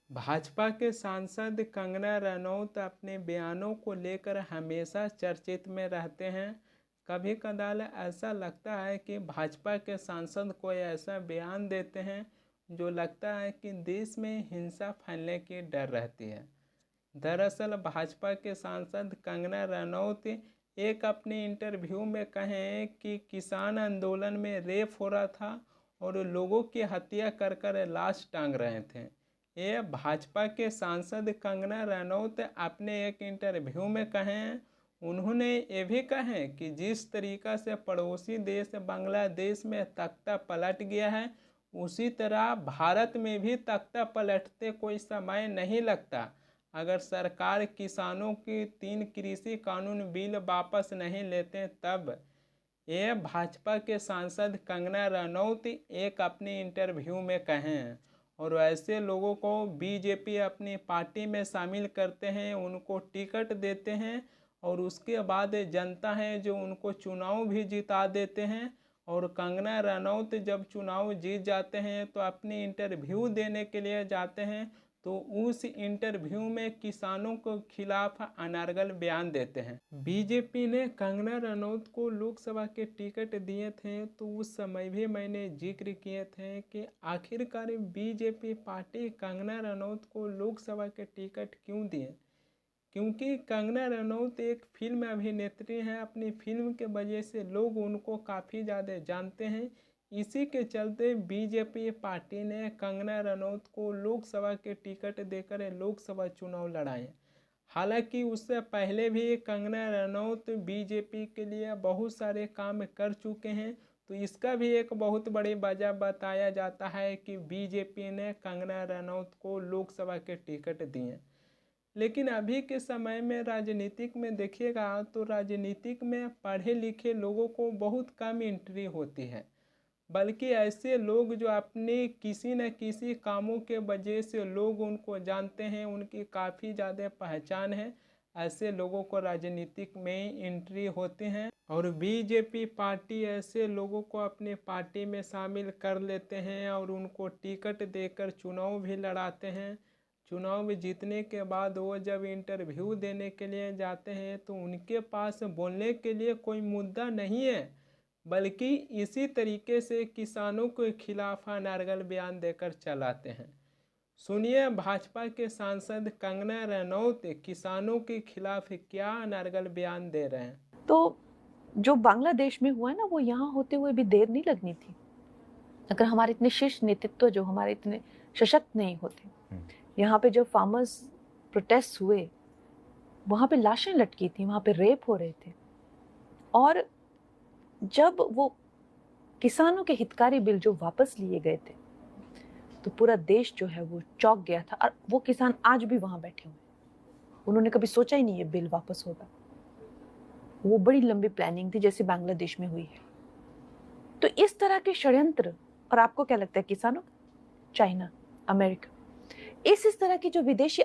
भाजपा के सांसद कंगना रनौत अपने बयानों को लेकर हमेशा चर्चित में रहते हैं। कभी कदार ऐसा लगता है कि भाजपा के सांसद कोई ऐसा बयान देते हैं जो लगता है कि देश में हिंसा फैलने की डर रहती है। दरअसल भाजपा के सांसद कंगना रनौत एक अपने इंटरव्यू में कहें कि किसान आंदोलन में रेप हो रहा था और लोगों की हत्या कर कर लाश टांग रहे थे। ये भाजपा के सांसद कंगना रनौत अपने एक इंटरव्यू में कहें। उन्होंने ये भी कहे कि जिस तरीका से पड़ोसी देश बांग्लादेश में तख्ता पलट गया है, उसी तरह भारत में भी तख्ता पलटते कोई समय नहीं लगता। अगर सरकार किसानों की 3 कृषि कानून बिल वापस नहीं लेते तब। ये भाजपा के सांसद कंगना रनौत एक अपने इंटरव्यू में कहें। और ऐसे लोगों को बीजेपी अपनी पार्टी में शामिल करते हैं, उनको टिकट देते हैं और उसके बाद जनता है जो उनको चुनाव भी जिता देते हैं। और कंगना रनौत जब चुनाव जीत जाते हैं तो अपनी इंटरव्यू देने के लिए जाते हैं, तो उस इंटरव्यू में किसानों के खिलाफ अनर्गल बयान देते हैं। बीजेपी ने कंगना रनौत को लोकसभा के टिकट दिए थे, तो उस समय भी मैंने जिक्र किए थे कि आखिरकार बीजेपी पार्टी कंगना रनौत को लोकसभा के टिकट क्यों दिए। क्योंकि कंगना रनौत एक फिल्म अभिनेत्री हैं, अपनी फिल्म के वजह से लोग उनको काफ़ी ज़्यादा जानते हैं। इसी के चलते बीजेपी पार्टी ने कंगना रनौत को लोकसभा के टिकट देकर लोकसभा चुनाव लड़ाए। हालांकि उससे पहले भी कंगना रनौत बीजेपी के लिए बहुत सारे काम कर चुके हैं, तो इसका भी एक बहुत बड़ी वजह बताया जाता है कि बीजेपी ने कंगना रनौत को लोकसभा के टिकट दिए। लेकिन अभी के समय में राजनीतिक में देखिएगा तो राजनीतिक में पढ़े लिखे लोगों को बहुत कम एंट्री होती है, बल्कि ऐसे लोग जो अपने किसी न किसी कामों के वजह से लोग उनको जानते हैं, उनकी काफ़ी ज़्यादा पहचान है, ऐसे लोगों को राजनीतिक में एंट्री होती हैं। और बीजेपी पार्टी ऐसे लोगों को अपने पार्टी में शामिल कर लेते हैं और उनको टिकट देकर चुनाव भी लड़ाते हैं। चुनाव में जीतने के बाद वो जब इंटरव्यू देने के लिए जाते हैं तो उनके पास बोलने के लिए कोई मुद्दा नहीं है, बल्कि इसी तरीके से किसानों के खिलाफ अनर्गल बयान देकर चलाते हैं। सुनिए भाजपा के सांसद कंगना रनौत किसानों के खिलाफ क्या अनर्गल बयान दे रहे हैं। तो जो बांग्लादेश में हुआ है ना, वो यहाँ होते हुए भी देर नहीं लगनी थी। अगर हमारे इतने शीर्ष नेतृत्व जो हमारे इतने सशक्त नहीं होते, यहाँ पे जो फार्मर्स प्रोटेस्ट हुए, वहाँ पे लाशें लटकी थी, वहाँ पे रेप हो रहे थे। और जब वो किसानों के हितकारी बिल जो वापस लिए गए थे, तो पूरा देश जो है वो चौंक गया था। और वो किसान आज भी वहाँ बैठे हुए हैं, उन्होंने कभी सोचा ही नहीं ये बिल वापस होगा। वो बड़ी लंबी प्लानिंग थी जैसे बांग्लादेश में हुई है। तो इस तरह के षड्यंत्र, और आपको क्या लगता है किसानों, चाइना, अमेरिका, इस तरह की जो विदेशी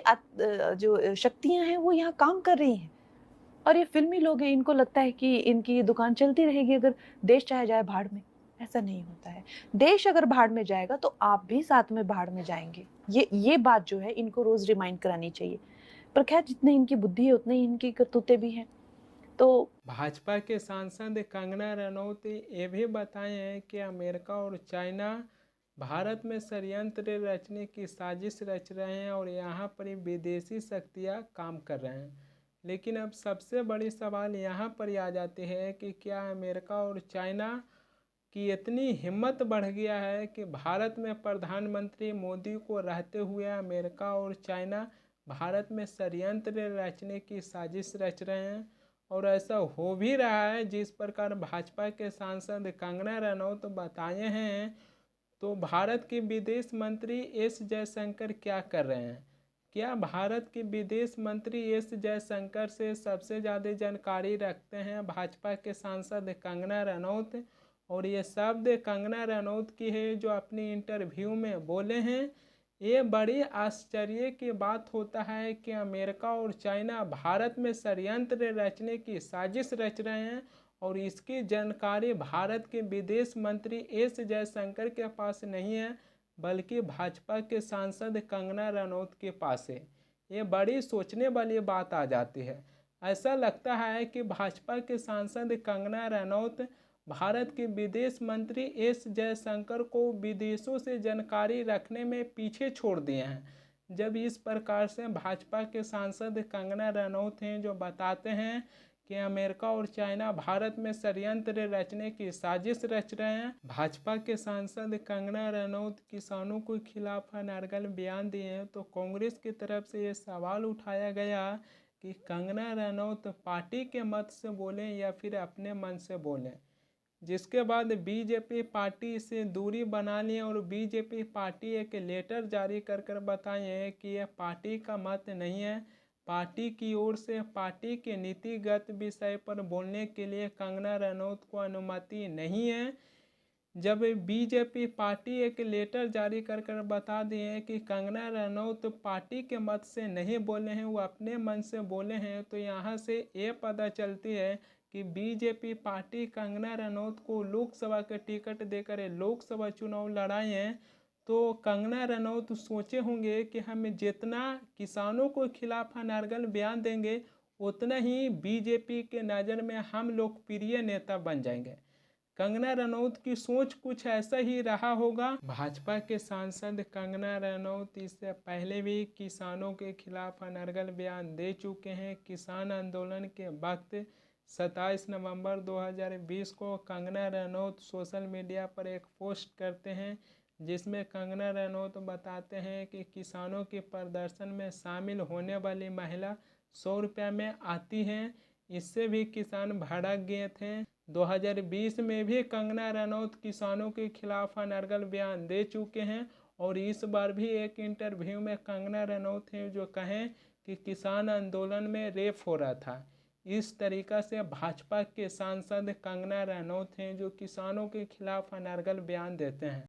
जो शक्तियां हैं वो यहाँ काम कर रही हैं। और ये फिल्मी लोग हैं, इनको लगता है कि इनकी दुकान चलती रहेगी अगर देश चाहे जाए भाड़ में। ऐसा नहीं होता है। देश अगर भाड़ में जाएगा तो आप भी साथ में भाड़ में जाएंगे। ये बात जो है इनको रोज रिमाइंड करानी चाहिए। पर खैर, जितनी इनकी बुद्धि है उतनी इनकी करतूतें भी हैं। तो भाजपा के सांसद कंगना रनौत ये भी बताए हैं कि अमेरिका और चाइना भारत में षड्यंत्र रचने की साजिश रच रहे हैं और यहाँ पर विदेशी शक्तियाँ काम कर रहे हैं। लेकिन अब सबसे बड़ी सवाल यहाँ पर आ जाती है कि क्या अमेरिका और चाइना की इतनी हिम्मत बढ़ गया है कि भारत में प्रधानमंत्री मोदी को रहते हुए अमेरिका और चाइना भारत में षड्यंत्र रचने की साजिश रच रहे हैं। और ऐसा हो भी रहा है जिस प्रकार भाजपा के सांसद कंगना रनौत बताए हैं। तो भारत के विदेश मंत्री एस जयशंकर क्या कर रहे हैं? क्या भारत के विदेश मंत्री एस जयशंकर से सबसे ज़्यादा जानकारी रखते हैं भाजपा के सांसद कंगना रनौत? और ये शब्द कंगना रनौत की है जो अपनी इंटरव्यू में बोले हैं। ये बड़ी आश्चर्य की बात होता है कि अमेरिका और चाइना भारत में षड्यंत्र रचने की साजिश रच रहे हैं और इसकी जानकारी भारत के विदेश मंत्री एस जयशंकर के पास नहीं है। बल्कि भाजपा के सांसद कंगना रनौत के पास है। ये बड़ी सोचने वाली बात आ जाती है। ऐसा लगता है कि भाजपा के सांसद कंगना रनौत भारत के विदेश मंत्री एस जयशंकर को विदेशों से जानकारी रखने में पीछे छोड़ दिए हैं। जब इस प्रकार से भाजपा के सांसद कंगना रनौत हैं जो बताते हैं कि अमेरिका और चाइना भारत में षड्यंत्र रचने की साजिश रच रहे हैं। भाजपा के सांसद कंगना रनौत किसानों के खिलाफ अनर्गल बयान दिए हैं, तो कांग्रेस की तरफ से ये सवाल उठाया गया कि कंगना रनौत पार्टी के मत से बोलें या फिर अपने मन से बोलें, जिसके बाद बीजेपी पार्टी से दूरी बना ली और बीजेपी पार्टी एक लेटर जारी कर बताए है कि यह पार्टी का मत नहीं है। पार्टी की ओर से पार्टी के नीतिगत विषय पर बोलने के लिए कंगना रनौत को अनुमति नहीं है। जब बीजेपी पार्टी एक लेटर जारी कर बता दिए हैं कि कंगना रनौत पार्टी के मत से नहीं बोले हैं, वो अपने मन से बोले हैं, तो यहाँ से ये पता चलती है कि बीजेपी पार्टी कंगना रनौत को लोकसभा के टिकट देकर लोकसभा चुनाव लड़ाए हैं। तो कंगना रनौत सोचे होंगे कि हम जितना किसानों के खिलाफ अनर्गल बयान देंगे उतना ही बीजेपी के नज़र में हम लोकप्रिय नेता बन जाएंगे। कंगना रनौत की सोच कुछ ऐसा ही रहा होगा। भाजपा के सांसद कंगना रनौत इससे पहले भी किसानों के खिलाफ अनर्गल बयान दे चुके हैं। किसान आंदोलन के वक्त 27 नवंबर 2020 को कंगना रनौत सोशल मीडिया पर एक पोस्ट करते हैं जिसमें कंगना रनौत बताते हैं कि किसानों के प्रदर्शन में शामिल होने वाली महिला 100 रुपये में आती हैं। इससे भी किसान भड़क गए थे। 2020 में भी कंगना रनौत किसानों के खिलाफ अनर्गल बयान दे चुके हैं और इस बार भी एक इंटरव्यू में कंगना रनौत हैं जो कहें कि किसान आंदोलन में रेप हो रहा था। इस तरीक़ा से भाजपा के सांसद कंगना रनौत हैं जो किसानों के खिलाफ अनर्गल बयान देते हैं।